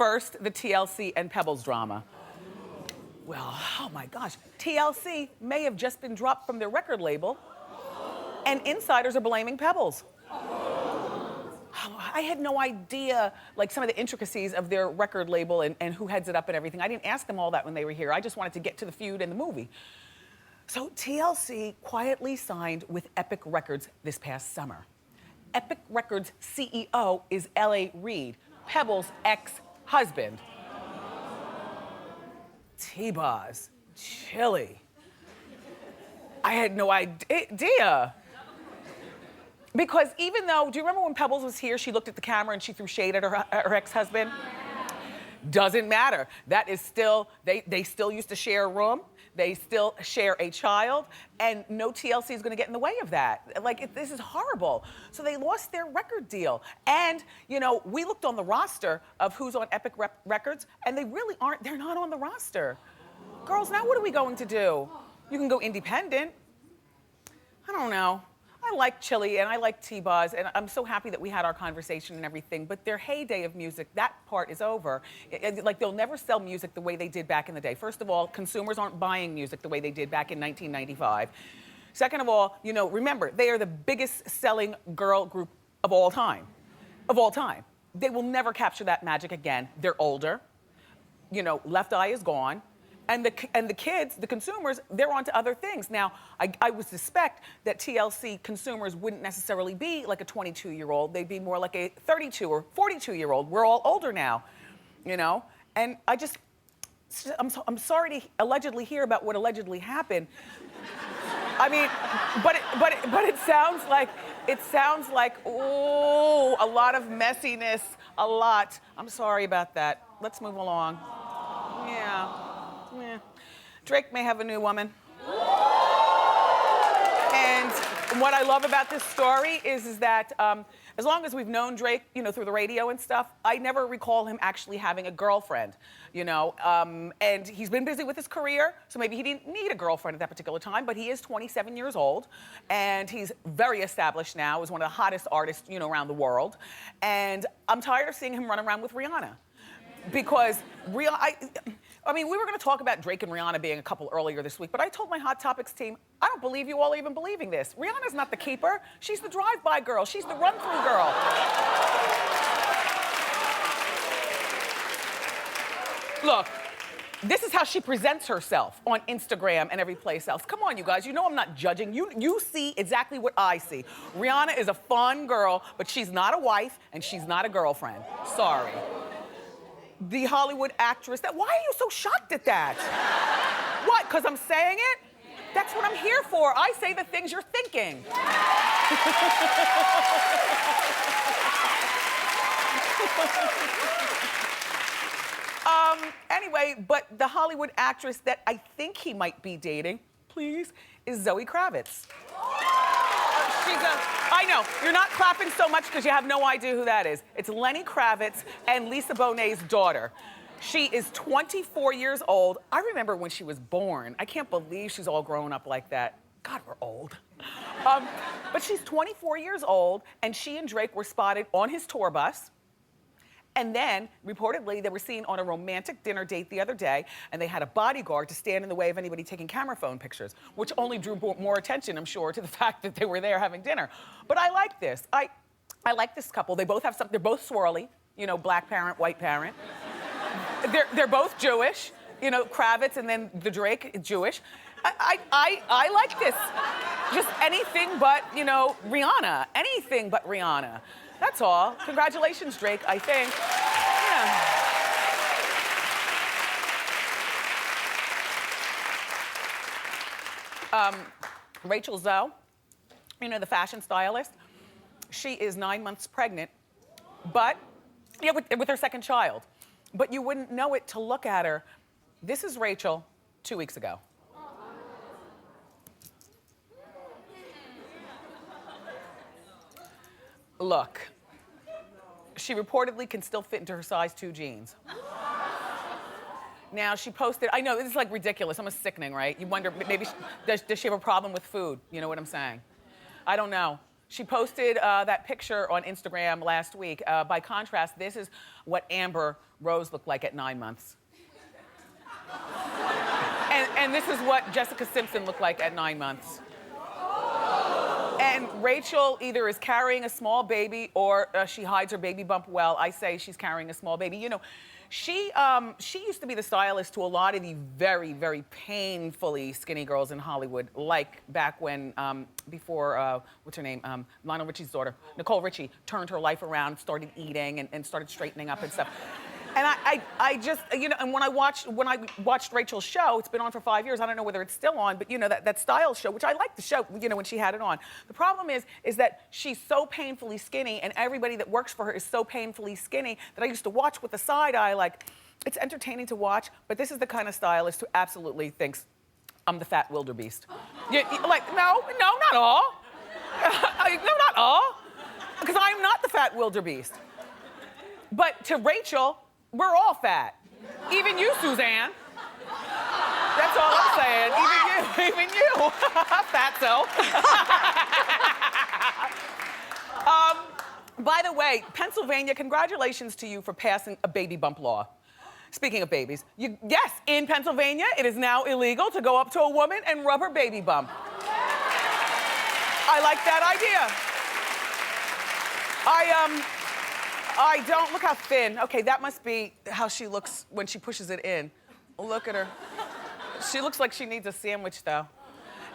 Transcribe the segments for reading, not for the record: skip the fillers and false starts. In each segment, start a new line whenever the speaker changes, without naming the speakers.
First, the TLC and Pebbles drama. Well, oh my gosh, TLC may have just been dropped from their record label, and insiders are blaming Pebbles. I had no idea, like, some of the intricacies of their record label and who heads it up and everything. I didn't ask them all that when they were here. I just wanted to get to the feud and the movie. So TLC quietly signed with Epic Records this past summer. Epic Records CEO is L.A. Reid, Pebbles' ex-husband. T-Boz, chilly. I had no idea. Because even though, do you remember when Pebbles was here, she looked at the camera and she threw shade at her ex-husband? Doesn't matter. That is still, they still used to share a room. They still share a child, and no TLC is gonna get in the way of that. Like, this is horrible. So they lost their record deal. And, you know, we looked on the roster of who's on Epic Records, and they really aren't, they're not on the roster. Girls, now what are we going to do? You can go independent. I don't know. I like Chili and I like T-Boz, and I'm so happy that we had our conversation and everything, but their heyday of music, that part is over. Like, they'll never sell music the way they did back in the day. First of all, consumers aren't buying music the way they did back in 1995. Second of all, you know, remember, they are the biggest selling girl group of all time. Of all time. They will never capture that magic again. They're older. You know, Left Eye is gone. And the kids, the consumers, they're on to other things. Now, I would suspect that TLC consumers wouldn't necessarily be like a 22-year-old. They'd be more like a 32 or 42-year-old. We're all older now, you know? And I'm sorry to allegedly hear about what allegedly happened. I mean, but it sounds like, oh, a lot of messiness, a lot. I'm sorry about that. Let's move along. Yeah. Yeah. Drake may have a new woman. And what I love about this story is that as long as we've known Drake, you know, through the radio and stuff, I never recall him actually having a girlfriend, you know. And he's been busy with his career, so maybe he didn't need a girlfriend at that particular time, but he is 27 years old, and he's very established now, is one of the hottest artists, you know, around the world. And I'm tired of seeing him run around with Rihanna. Because I mean, we were gonna talk about Drake and Rihanna being a couple earlier this week, but I told my Hot Topics team, I don't believe you all even believing this. Rihanna's not the keeper. She's the drive-by girl. She's the run-through girl. Look, this is how she presents herself on Instagram and every place else. Come on, you guys, you know I'm not judging. You see exactly what I see. Rihanna is a fun girl, but she's not a wife and she's not a girlfriend. Sorry. The Hollywood actress, why are you so shocked at that? What, because I'm saying it? That's what I'm here for. I say the things you're thinking. Anyway, but the Hollywood actress that I think he might be dating, please, is Zoe Kravitz. I know, you're not clapping so much because you have no idea who that is. It's Lenny Kravitz and Lisa Bonet's daughter. She is 24 years old. I remember when she was born. I can't believe she's all grown up like that. God, we're old. But she's 24 years old, and she and Drake were spotted on his tour bus. And then, reportedly, they were seen on a romantic dinner date the other day, and they had a bodyguard to stand in the way of anybody taking camera phone pictures, which only drew more attention, I'm sure, to the fact that they were there having dinner. But I like this. I like this couple. They both have something. They're both swirly, you know, black parent, white parent. They're both Jewish, you know, Kravitz and then the Drake, Jewish. I like this. Just anything but, you know, Rihanna. Anything but Rihanna. That's all. Congratulations, Drake, I think. Yeah. Rachel Zoe, you know, the fashion stylist, she is 9 months pregnant, but, yeah, with her second child. But you wouldn't know it to look at her. This is Rachel 2 weeks ago. Look, she reportedly can still fit into her size 2 jeans. Now, she posted, I know, this is like ridiculous, almost sickening, right? You wonder, maybe, does she have a problem with food? You know what I'm saying? I don't know. She posted that picture on Instagram last week. By contrast, this is what Amber Rose looked like at 9 months. And this is what Jessica Simpson looked like at 9 months. And Rachel either is carrying a small baby or she hides her baby bump well. I say she's carrying a small baby. You know, she used to be the stylist to a lot of the very, very painfully skinny girls in Hollywood, like back when, before, what's her name? Lionel Richie's daughter, Nicole Richie, turned her life around, started eating and started straightening up and stuff. And I just, you know, and when I watched Rachel's show, it's been on for 5 years. I don't know whether it's still on, but you know, that style show, which I liked the show, you know, when she had it on. The problem is that she's so painfully skinny and everybody that works for her is so painfully skinny that I used to watch with the side eye, like, it's entertaining to watch, but this is the kind of stylist who absolutely thinks I'm the fat wildebeest. Like, no, not all. No, not all. Because I'm not the fat wildebeest. But to Rachel, we're all fat. Even you, Suzanne. That's all I'm saying. Even you. Fatso. By the way, Pennsylvania, congratulations to you for passing a baby bump law. Speaking of babies, yes, in Pennsylvania, it is now illegal to go up to a woman and rub her baby bump. I like that idea. I don't, look how thin. Okay, that must be how she looks when she pushes it in. Look at her. She looks like she needs a sandwich though.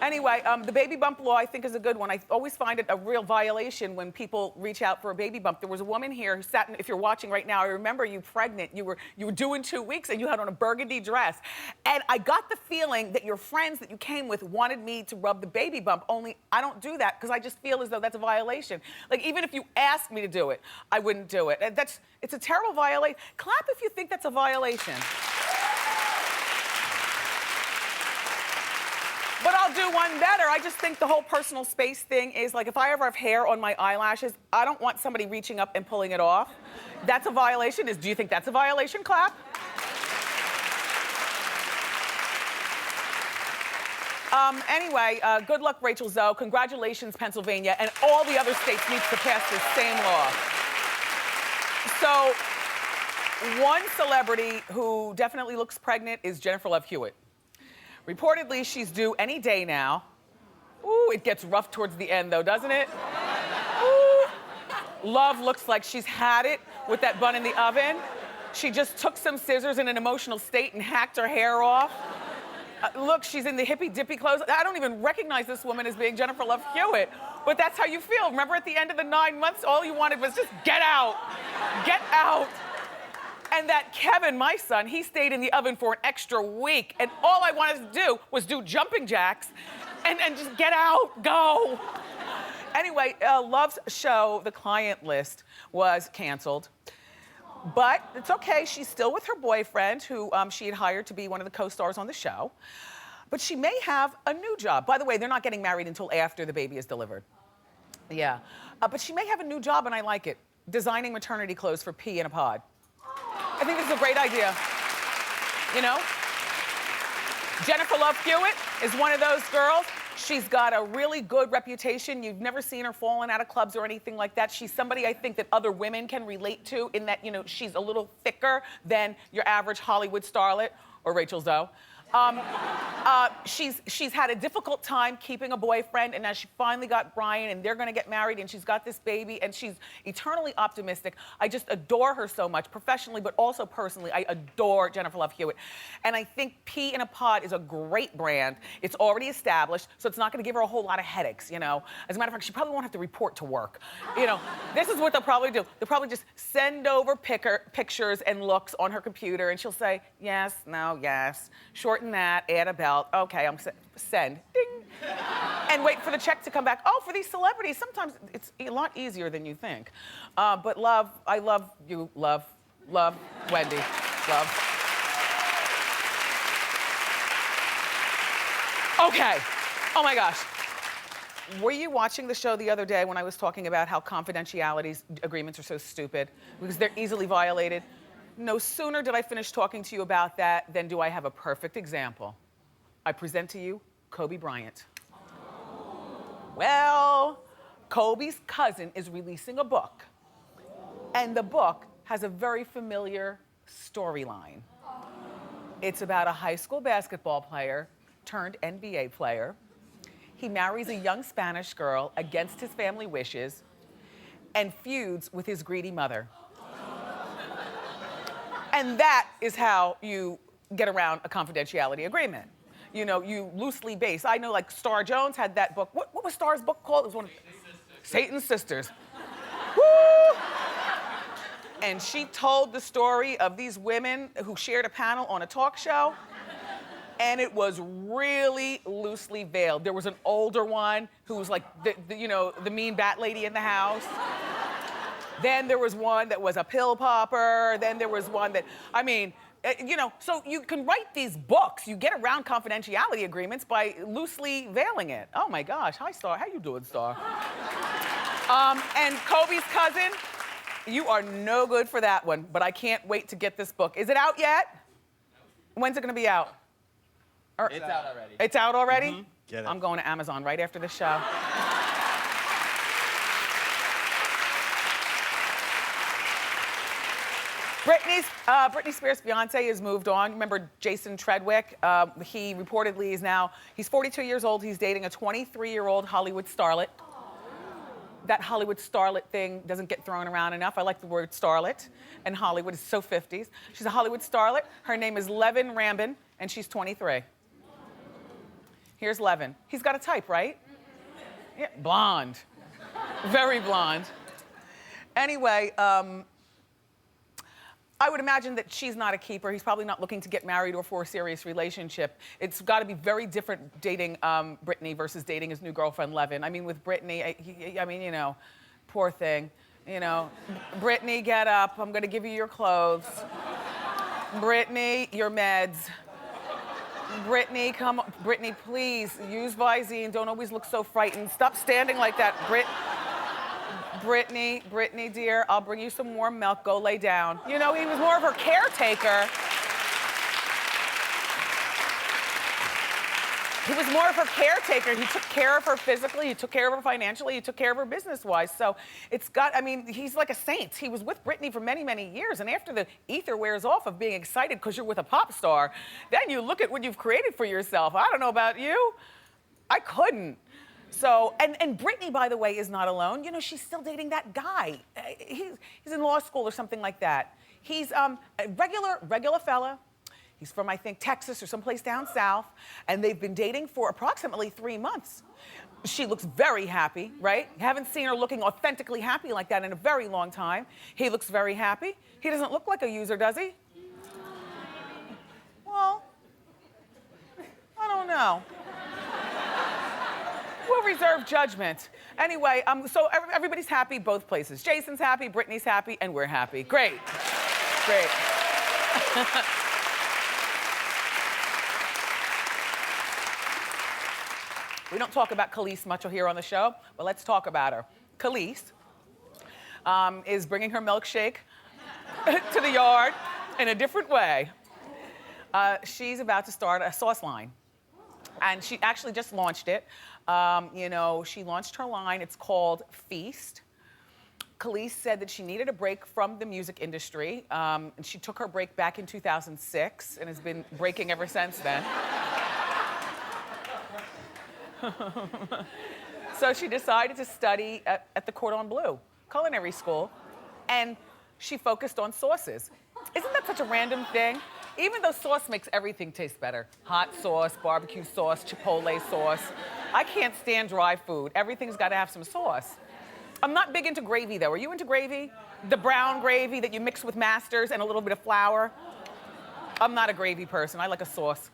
Anyway, the baby bump law I think is a good one. I always find it a real violation when people reach out for a baby bump. There was a woman here who sat, if you're watching right now, I remember you pregnant. You were due in 2 weeks and you had on a burgundy dress. And I got the feeling that your friends that you came with wanted me to rub the baby bump, only I don't do that because I just feel as though that's a violation. Like even if you asked me to do it, I wouldn't do it. It's a terrible violation. Clap if you think that's a violation. But I'll do one better. I just think the whole personal space thing is like if I ever have hair on my eyelashes, I don't want somebody reaching up and pulling it off. That's a violation. Do you think that's a violation, Clap? Anyway, good luck, Rachel Zoe. Congratulations, Pennsylvania, and all the other states need to pass this same law. So, one celebrity who definitely looks pregnant is Jennifer Love Hewitt. Reportedly, she's due any day now. Ooh, it gets rough towards the end though, doesn't it? Ooh. Love looks like she's had it with that bun in the oven. She just took some scissors in an emotional state and hacked her hair off. Look, she's in the hippy dippy clothes. I don't even recognize this woman as being Jennifer Love Hewitt, but that's how you feel. Remember at the end of the 9 months, all you wanted was just get out, get out. And that Kevin, my son, he stayed in the oven for an extra week. And all I wanted to do was do jumping jacks and just get out, go. Anyway, Love's show, The Client List, was canceled. But it's okay, she's still with her boyfriend, who she had hired to be one of the co-stars on the show. But she may have a new job. By the way, they're not getting married until after the baby is delivered. Yeah, but she may have a new job and I like it. Designing maternity clothes for P in a Pod. I think this is a great idea. You know? Jennifer Love Hewitt is one of those girls. She's got a really good reputation. You've never seen her falling out of clubs or anything like that. She's somebody I think that other women can relate to in that, you know, she's a little thicker than your average Hollywood starlet or Rachel Zoe. She's had a difficult time keeping a boyfriend, and now she finally got Bryant, and they're gonna get married, and she's got this baby, and she's eternally optimistic. I just adore her so much, professionally, but also personally. I adore Jennifer Love Hewitt. And I think P in a Pod is a great brand. It's already established, so it's not gonna give her a whole lot of headaches, you know? As a matter of fact, she probably won't have to report to work. You know, this is what they'll probably do. They'll probably just send over pictures and looks on her computer, and she'll say, yes, no, yes, shorten that, add a belt. Okay, I'm send, ding. And wait for the check to come back. Oh, for these celebrities, sometimes it's a lot easier than you think. But Love, I love you, Love, Wendy, love. Okay, oh my gosh. Were you watching the show the other day when I was talking about how confidentiality agreements are so stupid because they're easily violated? No sooner did I finish talking to you about that than do I have a perfect example. I present to you Kobe Bryant. Well, Kobe's cousin is releasing a book, and the book has a very familiar storyline. It's about a high school basketball player turned NBA player. He marries a young Spanish girl against his family wishes and feuds with his greedy mother. And that is how you get around a confidentiality agreement. You know, you loosely base. I know, like, Star Jones had that book. What was Star's book called? It was one of Satan's Sisters. Woo! And she told the story of these women who shared a panel on a talk show, and it was really loosely veiled. There was an older one who was like the mean bat lady in the house. Then there was one that was a pill popper. Then there was one that, I mean, so you can write these books. You get around confidentiality agreements by loosely veiling it. Oh my gosh, hi Star, how you doing, Star? And Kobe's cousin, you are no good for that one, but I can't wait to get this book. Is it out yet? When's it gonna be out?
It's out already.
It's out already?
Mm-hmm.
Get it.
I'm going to Amazon right after the show. Britney Spears' fiance has moved on. Remember Jason Treadwick? He reportedly is now, he's 42 years old. He's dating a 23-year-old Hollywood starlet. That Hollywood starlet thing doesn't get thrown around enough. I like the word starlet, and Hollywood is so 50s. She's a Hollywood starlet. Her name is Levine Rambin, and she's 23. Here's Levin. He's got a type, right? Yeah, blonde. Very blonde. Anyway, I would imagine that she's not a keeper. He's probably not looking to get married or for a serious relationship. It's got to be very different dating Britney versus dating his new girlfriend, Levin. I mean, with Britney, poor thing. Britney, get up. I'm going to give you your clothes. Britney, your meds. Britney, come on. Britney, please, use Visine. Don't always look so frightened. Stop standing like that. Britney, dear, I'll bring you some warm milk. Go lay down. He was more of her caretaker. He was more of her caretaker. He took care of her physically, he took care of her financially, he took care of her business-wise. So he's like a saint. He was with Britney for many, many years. And after the ether wears off of being excited because you're with a pop star, then you look at what you've created for yourself. I don't know about you. I couldn't. So, and Britney, by the way, is not alone. She's still dating that guy. He's in law school or something like that. He's a regular fella. He's from, I think, Texas or someplace down south. And they've been dating for approximately 3 months. She looks very happy, right? Haven't seen her looking authentically happy like that in a very long time. He looks very happy. He doesn't look like a user, does he? Well, I don't know. We'll reserve judgment. Anyway, so everybody's happy both places. Jason's happy, Britney's happy, and we're happy. Great. Great. We don't talk about Kise much here on the show, but let's talk about her. Kise is bringing her milkshake to the yard in a different way. She's about to start a sauce line. And she actually just launched it. She launched her line. It's called Feast. Kise said that she needed a break from the music industry. And she took her break back in 2006 and has been breaking ever since then. So she decided to study at the Cordon Bleu Culinary School. And she focused on sauces. Isn't that such a random thing? Even though sauce makes everything taste better. Hot sauce, barbecue sauce, chipotle sauce. I can't stand dry food. Everything's got to have some sauce. I'm not big into gravy, though. Are you into gravy? The brown gravy that you mix with Masters and a little bit of flour? I'm not a gravy person. I like a sauce.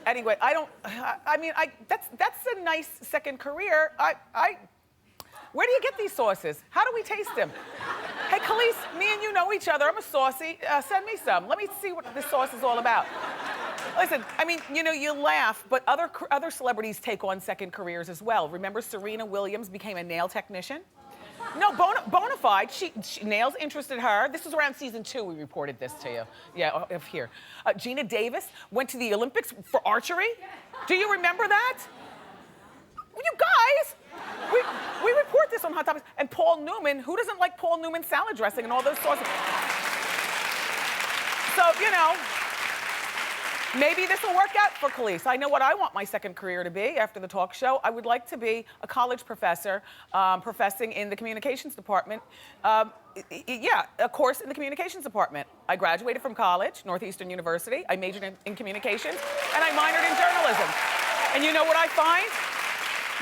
Anyway, that's a nice second career. Where do you get these sauces? How do we taste them? Hey, Kise, me and you know each other. I'm a saucy. Send me some. Let me see what this sauce is all about. Listen, you laugh, but other celebrities take on second careers as well. Remember Serena Williams became a nail technician? No, bona fide. Nails interested her. This was around season 2 we reported this to you. Yeah, of here. Gina Davis went to the Olympics for archery. Do you remember that? you guys, we report this on Hot Topics. And Paul Newman, who doesn't like Paul Newman salad dressing and all those sauces? So, you know, maybe this will work out for Kise. I know what I want my second career to be after the talk show. I would like to be a college professor, professing in the communications department. Yeah, a course in the communications department. I graduated from college, Northeastern University. I majored in communications, and I minored in journalism. And you know what I find?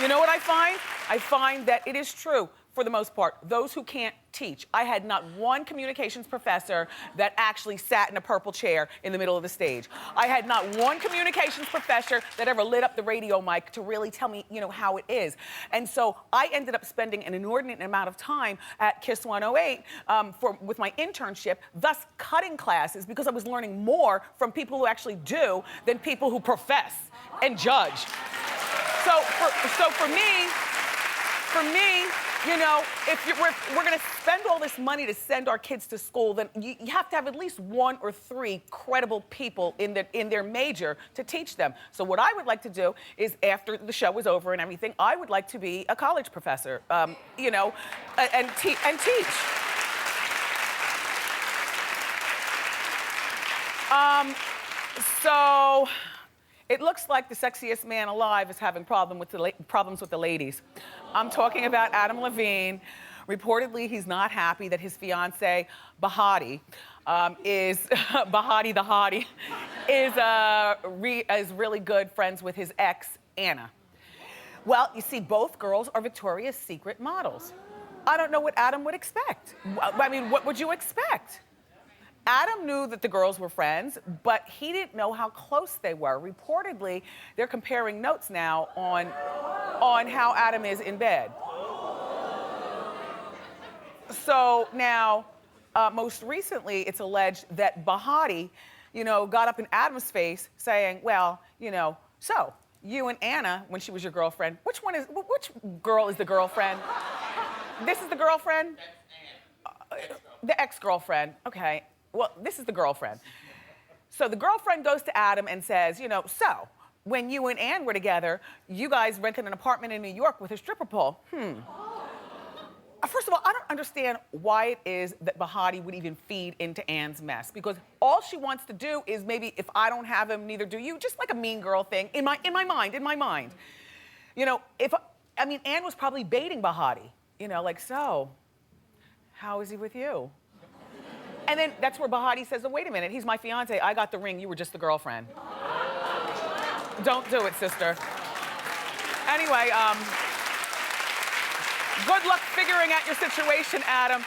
You know what I find? I find that it is true, for the most part, those who can't teach. I had not one communications professor that actually sat in a purple chair in the middle of the stage. I had not one communications professor that ever lit up the radio mic to really tell me, you know, how it is. And so I ended up spending an inordinate amount of time at KISS 108 with my internship, thus cutting classes because I was learning more from people who actually do than people who profess and judge. So for me, you know, if we're gonna spend all this money to send our kids to school, then you have to have at least 1 or 3 credible people in their major to teach them. So what I would like to do is, after the show is over and everything, I would like to be a college professor, you know, and teach. So it looks like the sexiest man alive is having problems with the ladies. I'm talking about Adam Levine. Reportedly, he's not happy that his fiance, Bahati, Bahati the Hottie, is really good friends with his ex, Anna. Well, you see, both girls are Victoria's Secret models. I don't know what Adam would expect. I mean, what would you expect? Adam knew that the girls were friends, but he didn't know how close they were. Reportedly, they're comparing notes now on how Adam is in bed. So now, most recently, it's alleged that Bahati, you know, got up in Adam's face saying, well, you know, so you and Anna, when she was your girlfriend, which girl is the girlfriend? This is the girlfriend? The ex-girlfriend, okay. Well, this is the girlfriend. So the girlfriend goes to Adam and says, you know, so when you and Ann were together, you guys rented an apartment in New York with a stripper pole. First of all, I don't understand why it is that Bahati would even feed into Ann's mess, because all she wants to do is, maybe if I don't have him, neither do you, just like a mean girl thing in my mind. You know, I mean, Ann was probably baiting Bahati, you know, like, so, how is he with you? And then that's where Bahati says, oh, wait a minute, he's my fiance, I got the ring, you were just the girlfriend. Don't do it, sister. Anyway, good luck figuring out your situation, Adam.